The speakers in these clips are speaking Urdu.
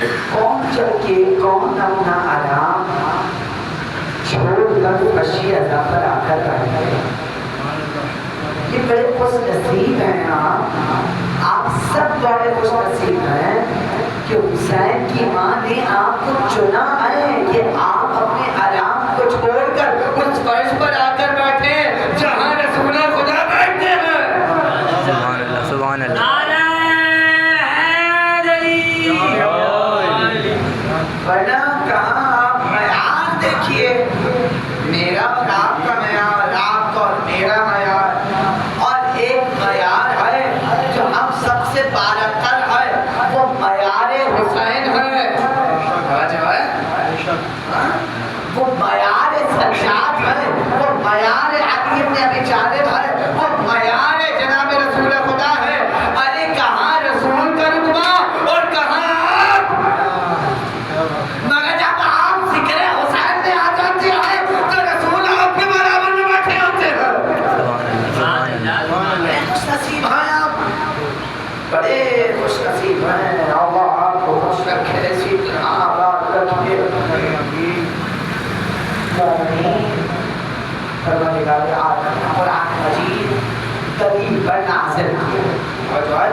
کون چل کے کون اپنا آرام چھوڑ کر فشی ادا پر آ کر بیٹھے. یہ بڑے خوش نصیب ہیں. آپ سب بڑے خوش نصیب ہیں کہ حسین کی ماں نے آپ کو چنا ہے کہ آپ اپنے آرام کو چھوڑ کر اس فرش پر آ کر بیٹھے جہاں رسول خدا بیٹھتے ہیں. سبحان اللہ سبحان اللہ. ورنہ کہاں آپ معیار دیکھیے, میرا اور آپ کا معیار, آپ کا اور میرا معیار, اور ایک معیار ہے جو ہم سب سے بالاتر ہے, وہ معیار حسین ہے. وہ معیار سجاد ہے, وہ معیار علی بن ابی طالب ہے, وہ معیار جناب رسول خدا ہے. ارے کہاں رسول کا رتبہ اور کہاں آپ, مگر جب آپ ذکر حسین میں آ جاتے ہیں تو رسول آپ کے برابر میں بیٹھے ہوتے ہیں. خوش نصیب ہیں آپ, بڑے خوش نصیب ہیں. اللہ آپ کو خوش رکھے, اسی طرح آباد رکھے. پروردگار عالم قرآن مجید دلیل پر نازل کیا.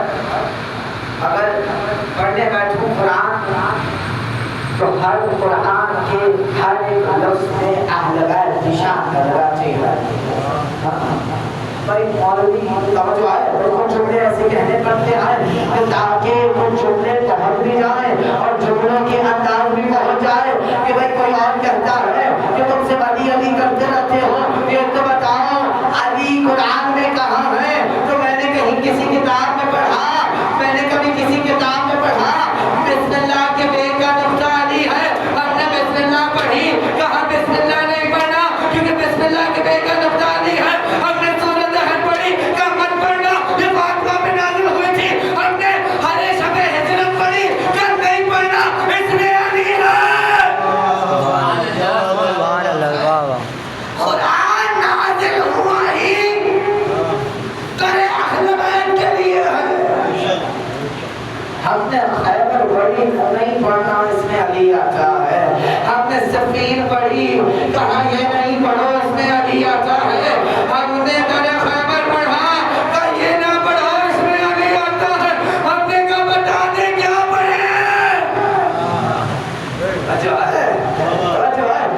اگر پڑھنے بیٹھوں قرآن تو ہر قرآن کے ہر ایک لفظ میں اہل بیت نشان لگاتے ہیں. بھائی مولوی توجہ ہے, کچھ جملے ایسے کہنے پڑتے ہیں تاکہ کچھ جملے پہنچ بھی جائیں اور جملوں کے انداز بھی پہنچ جائے کہ بھائی کوئی اور کہتا ہے کہ تم سے علی علی کرتے رہتے ہو, یہ تو بتاؤ علی قرآن میں کہاں ہے. تو میں نے کہیں کسی کتاب میں پڑھا, میں نے کبھی کسی کتاب میں پڑھا بسم اللہ کے بے کا نقطہ علی ہے, ہم نے بسم اللہ پڑھی, کہاں بسم اللہ نہیں پڑھا کیونکہ بسم اللہ کے بے کا نقطہ علی ہے. ہم نے سورۃ احد پڑھی, کہاں مت پڑھنا, یہ فاطمہ میں نازل ہوئی تھی. ہم نے ہر شب ہجرت پڑھی, کہاں نہیں پڑھنا, اس میں علی ہے. قرآن نازل ہوا ہی کرے اہل بیت کے لیے ہے. ہم نے خیبر پڑھی, نہیں پڑھنا, اس میں علی آتا ہے. ہم نے صفین پڑھی, کہا یہ نہیں پڑھو, اس میں علی آتا ہے. ہم نے درے خیبر پڑھا, کہا یہ نہ پڑھو, اس میں علی آتا ہے. ہم نے کہا بتا دے کیا پڑھے.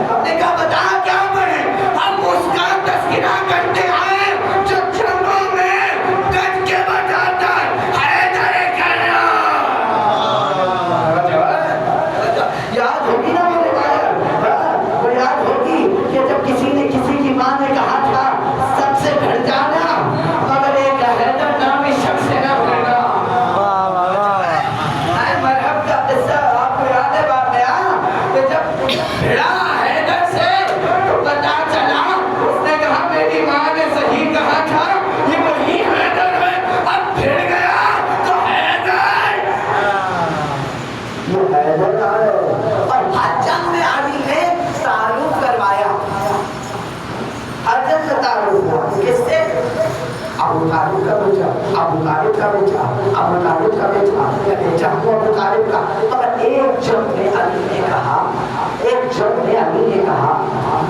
ہم نے کہا بتا کیا پڑھے. ہم اس کا تذکرہ کرتے ہیں جو جنگوں میں کٹ کے بتاتا ہے درے کرنا. یاد ہوگی نا میرے بھائی, وہ یاد ہوگی کہ جب کسی نے کسی کی ماں نے کہا تھا سب سے گھر جانا مگر ایک حیدر نامی شخص سے نہ بھولنا. مرحب کا قصہ آپ کو یاد ہے واقعہ کہ جب بھیڑا حیدر سے تو پتا چلا, اس نے کہا میری ماں نے صحیح کہا تھا, یہ وہی حیدر ہے. اب بھیڑ گیا تو حیدر, یہ حیدر آئے. اور ہر جنگ میں علی نے تعارف کروایا, ہر جنگ میں تعارف ہوا. کس سے؟ ابو طالب کا بیٹا, ابو طالب کا بیٹا, ابو طالب کا بیٹا کو ابو طالب کا. مگر ایک جنگ میں علی نے کہا, ایک جنگ میں علی نے کہا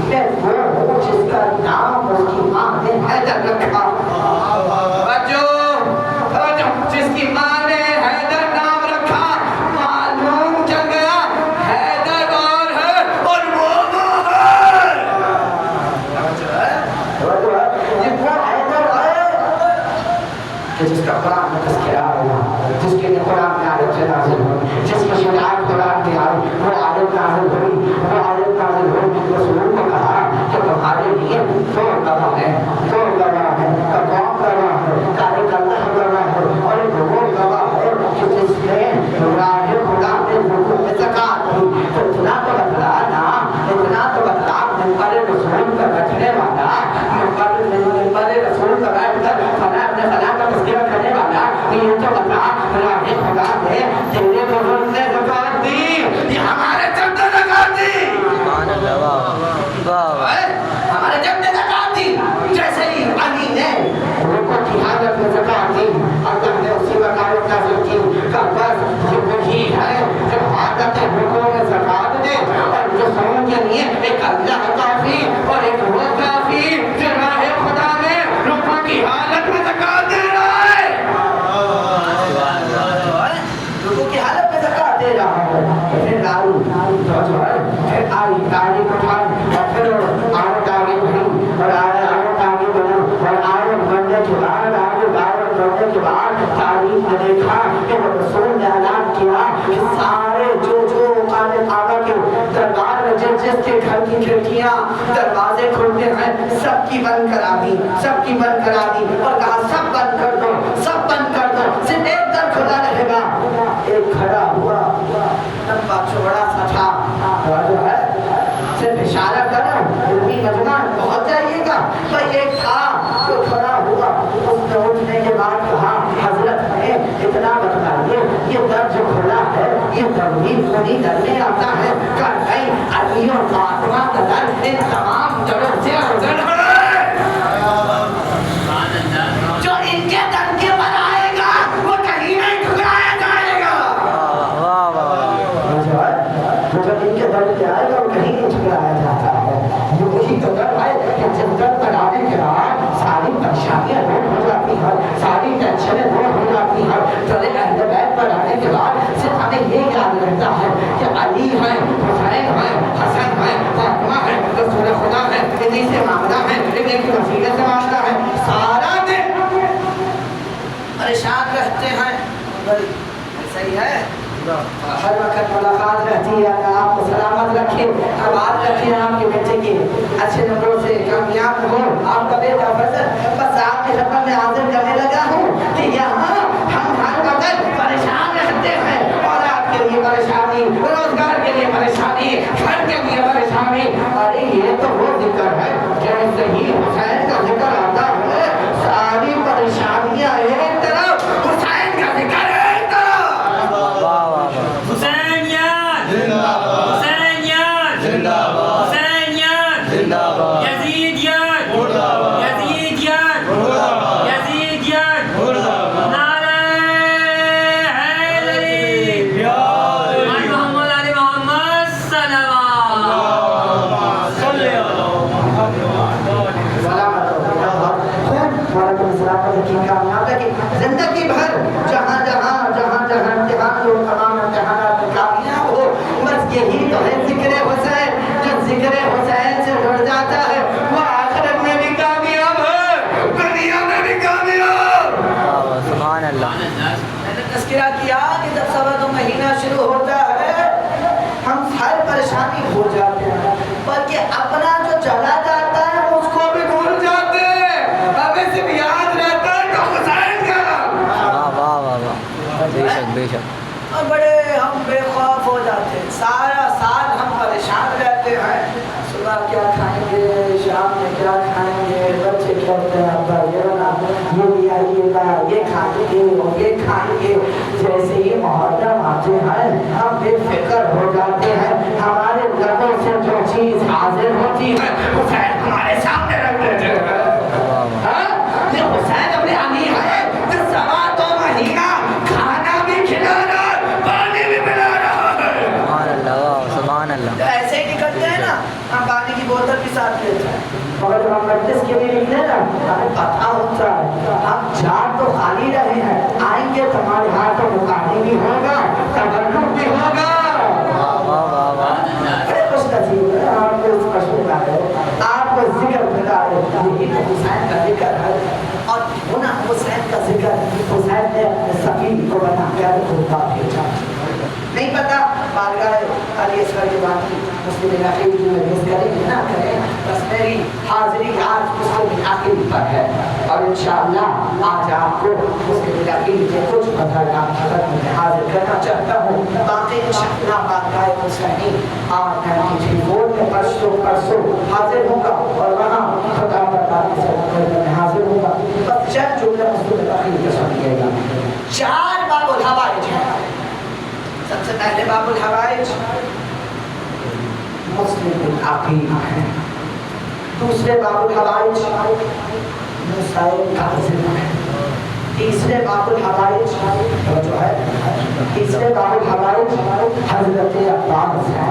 میں وہ ہوں جس کا نام اس کی ماں نے حیدر رکھا. جس کی ماں نے حیدر نام رکھا, معلوم چل گیا حیدر اور ہے اور وہ ہے. یہ وہ حیدر ہے جس کا قرآن میں تذکرہ ہوا, جس کے لیے قرآن میں آیت نازل ہوئی, جس میں شریعت قرآن میں آئی, وہ آیت نازل ہوئی, وہ آیت نازل ہوئی. رسول نے کہا کہ تمہارے لیے دو گواہ ہیں, دو گواہ ہیں. کے لیے ایک اللہ کافی اور ایک وہ کافی جو راہ خدا میں رکوع کی حالت میں زکات دے رہا ہے، رکوع کی حالت میں زکات دے رہا ہے۔ پھر آئی تاریخ اٹھائی اور پھر عورت آگے بڑھی اور عورت آگے بڑھی اور عورت بڑھنے کے بعد بڑھنے کے بعد تاریخ نے دیکھا کہ رسول نے اعلان کیا کہ سارے جو آقا کے دربار میں جس کے گھر کی کھڑکیاں دروازے کھلتے ہیں سب کی بند کرا دی، سب کی بند کرا دی اور کہا سب بند کر دو، سب بند کر دو، صرف ایک در کھلا رہے گا۔ ایک کھڑا ہوا لمبا چوڑا سا تھا جو ہے صرف اشارہ کرو علمی مجمع پہنچ جائیے گا، تو ایک تھا جو کھڑا ہوا، اس نے اٹھنے کے بعد کہا حضرت ہمیں اتنا بتائیے یہ در جو کھلا ہے یہ ترغیب نہیں ڈرنے آتا ہے کہ نہیں علی اور فاطمہ کا در ان تمام جڑوں سے افضل ہے، جو ان کے در کے پر آئے گا وہ کہیں نہیں ٹھکرایا جائے گا، جو ان کے در پہ آئے گا وہ کہیں نہیں ٹھکرایا جاتا ہے۔ وہی تو در ہے کہ جس در پر آنے کے بعد ساری پریشانیاں دور ہو جاتی ہیں، ساری ٹینشنیں دور ہو جاتی ہیں۔ چلے اہل بیت پر آنے کے بعد صرف ہمیں یہ یاد رہتا ہے کہ علی ہے، حسین ہے، حسن ہے، فاطمہ ہے، رسول خدا ہے، انہی سے معاملہ ہے، انہی کی وسیلے سے معاملہ ہے۔ سارا دن پریشان رہتے ہیں، صحیح ہے، ہر وقت ملاقات رہتی ہے، اللہ آپ کو سلامت رکھے، آباد رکھے آپ کے بیٹے کے اچھے نمبروں سے کامیاب ہو، آپ کا بیٹا فضل بس آپ کی خدمت میں حاضر کرنے لگا ہوں کہ یہاں ہم ہر وقت پریشان رہتے ہیں، اولاد کے لیے پریشانی، روزگار کے لیے پریشانی، گھر کے لیے پریشانی۔ ارے یہ تو وہ ذکر ہے جیسے ہی حسین کا ذکر آتا ہے ساری پریشانیاں ایک طرف، حسین کا ذکر ایک طرف۔ حسینیان حسینیان حسینیان یزیدیان یزیدیان یزیدیان نعرہ حیدری محمد علی محمد زندگی بھر جہاں جہاں جہاں جہاں امتحان ہو، تمام امتحانات میں کامیاب ہو، بس یہی تو ہے ذکر حسین۔ جو ذکر حسین سے جڑ جاتا ہے وہ آخرت میں بھی کامیاب ہے، دنیا میں بھی کامیاب۔ سبحان اللہ۔ میں نے تذکرہ کیا کہ جب سبا تو مہینہ شروع ہوتا ہے ہم ہر پریشانی بھول جاتے ہیں، بلکہ اپنا جو چلا جاتا ہے اس کو بھی بھول جاتے ہیں، ہمیں صرف یاد رہتا ہے کہ حسین کا۔ واہ واہ واہ، بے شک بے شک۔ اور بڑے ہم بے خوف ہو جاتے ہیں، سارا سال ہم پریشان رہتے ہیں، صبح کیا کھائیں گے، شام میں کیا کھائیں گے، بچے کہتے ہیں ابا یہ بنا، یہ بھی آئیے گا، یہ کھائیں گے اور یہ کھائیں گے۔ جیسے ہی محرم آتے ہیں ہم بے فکر ہو جاتے ہیں، ہمارے لبوں سے جو چیز حاضر ہوتی ہے حسین ہمارے سامنے رکھ دیتے ہیں۔ یہ حسین اپنے علی ہے جو سوا دو مہینہ کھانا بھی کھلا رہا ہے، پانی بھی پلا رہا ہے۔ سبحان اللہ سبحان اللہ۔ ایسے ہی نکلتے ہیں نا، ہم پانی کی بوتل بھی ساتھ لیتے ہیں، مگر جب ہم مجلس کے لیے نکلے نا ہمیں پتہ ہوتا ہے ہم جان تو خالی رہے ہیں، آئیں گے تو ہمارے ہاتھوں میں پانی بھی ہوگا، تبرک بھی ہوگا۔ واہ واہ واہ۔ بڑے خوش نصیب ہیں آپ کو اس مشہور ہے، آپ کو ذکر ملا ہے، یہی تو حسین کا ذکر ہے۔ اور ہونا حسین کا ذکر، حسین نے اپنے سفیر کو بنا کر خدا بھیجا۔ نہیں پتا بارگاہ علی اصغر کے باقی مسلم علاقے جو محنت کریں نہ کریں، بس میری حاضری آج مسلم علاقے پر ہے، اور انشاءاللہ آج آپ کو مسلم علاقے کے کچھ مذہب میں حاضر کرنا چاہتا ہوں۔ باقی انشاءاللہ بارگاہ حسینی اور 94 میں پرسوں حاضر ہوں گا، اور وہاں خدا برداری سے میں حاضر ہوں گا۔ بس چند جملے مسلم علاقے کے سنیے گا۔ 4 باب الحوائج ہیں۔ سب سے پہلے باب الحوائج مسلم العقیق ہے، دوسرے باب الحوائج مسائل کاظم ہے، تیسرے باب الحوائج جو ہے تیسرے باب الحوائج حضرت عباس ہے،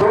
2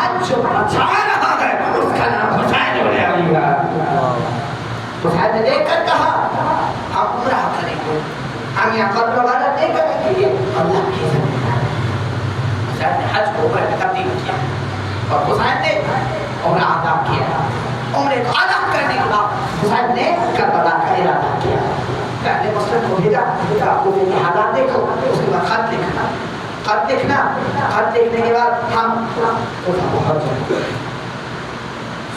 حج جو بچا رہا ہے اس کا نام حسین بن علی ہے. حسین نے دیکھ کر کہا ہم عمرہ کریں گے, ہم یہاں قبر والا نہیں کریں گے, یہ اللہ کی زمین ہے. حسین نے حج کو عمرہ میں تبدیل کیا اور حسین نے عمرہ ادا کیا. عمرے کو ادا کرنے کے بعد حسین نے کربلا کا ارادہ کیا. پہلے مسلم کو بھیجا کہ آپ کو میری حالات دیکھو, اس کے بعد خط لکھنا. خط لکھنا, خط لکھنے کے بعد ہم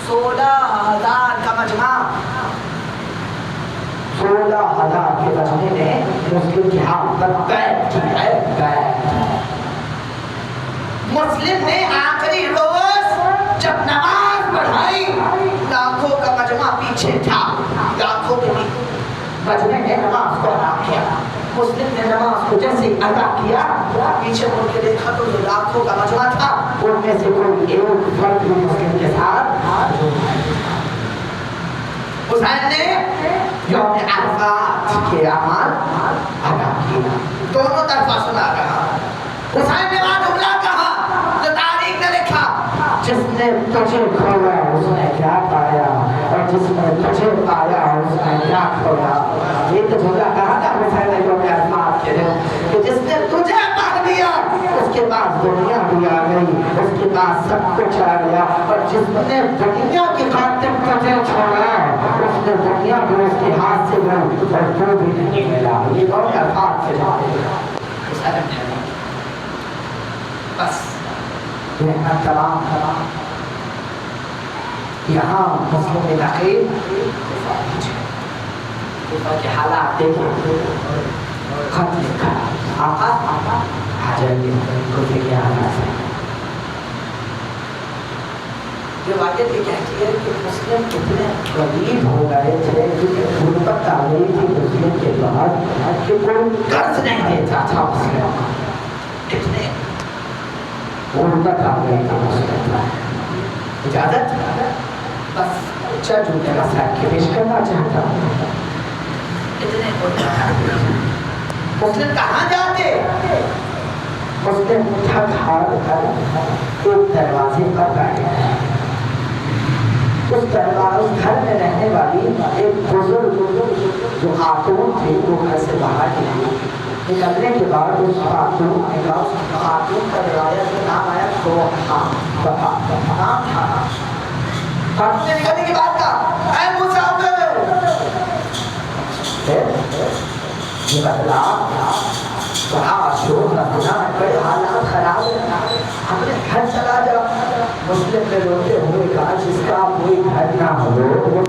16,000 کا مجمع, 16,000 کے مجمع نے مسلم کے ہاتھ پر بیعت کی ہے. بیعت مسلم نے آخری روز جب نماز پڑھائی, لاکھوں کا مجمع پیچھے تھا, لاکھوں کے مجمع نے نماز کو ادا کیا. مسلم نے نماز کو جیسے ادا کیا, پیچھے مڑ کے دیکھا تو جو لاکھوں کا مجمع تھا ان میں سے کوئی ایک فرد بھی مسلم کے ساتھ. حسین نے یوم عرفات کے اعمال ادا کیا. دونوں طرفہ سنا رہا. حسین نے وہاں جملہ کہا جو تاریخ نے لکھا, جس نے تجھے کھویا اس نے کیا پایا, اور جس نے تجھے پایا اس نے کیا کھویا. یہ تو جملہ کہا تھا حسین نے یوم عرفات کے دن کہ جس نے تجھے پا لیا اس کے پاس دنیا بھی آ گئی, اس کے پاس سب کچھ آ گیا, اور جس نے دنیا کی خاطر تجھے چھوڑا اس نے دنیا بھی اس کے ہاتھ سے گئی اور تو بھی نہیں ملا. یہ یوم عرفات سے حسین نے بس رحمت تمام یہاں مسلم علاقے کے حالات دیکھیں. خط لکھا آقا حجر کوفے کے حالات ہیں. روایت یہ کہتی ہے کہ مسلم کتنے غریب ہو گئے تھے, کیونکہ غربت آ گئی تھی مسلم کے بعد کہ کوئی قرض نہیں دیتا تھا مسلم کو. کتنے غربت آ گئی تھی مسلم کا. اجازت بس اچھا جو میرا ساتھ کے پیش کرنا چاہتا ہوں. اتنے مسلم کہاں جاتے؟ مسلم تھک ہار کر ایک دروازے پر بیٹھے. اس گھر میں رہنے والی ایک بزرگ جو خاتون تھی وہ گھر سے باہر نکلی. نکلنے کے بعد اس خاتون نے کہا, اس خاتون کا روایت میں نام آیا تو نام تھا. خاتون نے نکلنے کے بعد کہا اے مسافر, یہ بدلا بڑا شور رکھنا, بڑے حالات خراب ہے, اپنے گھر چلا جا. مسلم نے روتے ہوئے کہا جس کا کوئی گھر نہ ہو وہ